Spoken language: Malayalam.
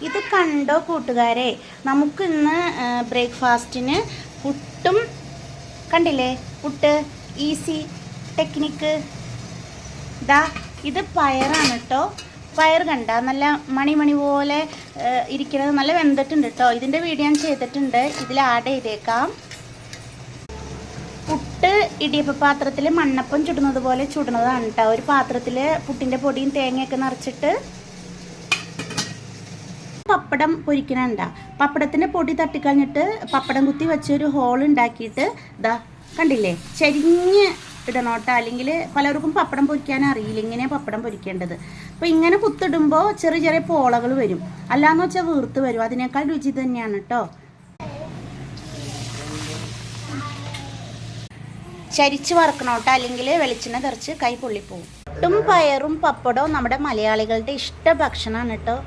ഇത് കണ്ടോ കൂട്ടുകാരെ, നമുക്കിന്ന് ബ്രേക്ക്ഫാസ്റ്റിന് പുട്ടും കണ്ടില്ലേ, പുട്ട് ഈസി ടെക്നിക്ക്. ഇതാ ഇത് പയറാണ് കേട്ടോ. പയർ കണ്ട നല്ല മണി പോലെ ഇരിക്കുന്നത്, നല്ല വെന്തിട്ടുണ്ട് കേട്ടോ. ഇതിൻ്റെ വീഡിയോ ഞാൻ ചെയ്തിട്ടുണ്ട്, ഇതിൽ ആഡ് ചെയ്തേക്കാം. പുട്ട് ഇടിയപ്പ പാത്രത്തിൽ മണ്ണപ്പം ചുടുന്നത് പോലെ ചുടുന്നതാണ് കേട്ടോ. ഒരു പാത്രത്തിൽ പുട്ടിൻ്റെ പൊടിയും തേങ്ങയൊക്കെ നിറച്ചിട്ട് പപ്പടം പൊരിക്കണണ്ട. പപ്പടത്തിൻ്റെ പൊടി തട്ടിക്കളഞ്ഞിട്ട് പപ്പടം കുത്തി വെച്ചൊരു ഹോൾ ഉണ്ടാക്കിയിട്ട് ഇതാ കണ്ടില്ലേ, ചരിഞ്ഞ് ഇടണോട്ടോ. അല്ലെങ്കിൽ പലർക്കും പപ്പടം പൊരിക്കാൻ അറിയില്ല, ഇങ്ങനെയാണ് പപ്പടം പൊരിക്കേണ്ടത്. അപ്പോൾ ഇങ്ങനെ കുത്തിടുമ്പോൾ ചെറിയ പോളകൾ വരും, അല്ലാന്ന് വെച്ചാൽ വീർത്ത് വരും. അതിനേക്കാൾ രുചി തന്നെയാണ് കേട്ടോ. ചരിച്ച് വറക്കണോട്ടോ, അല്ലെങ്കിൽ വെളിച്ചെണ്ണ തെറിച്ച് കൈ പൊള്ളിപ്പോവും. പുട്ടും പയറും പപ്പടവും നമ്മുടെ മലയാളികളുടെ ഇഷ്ട ഭക്ഷണമാണ് കേട്ടോ.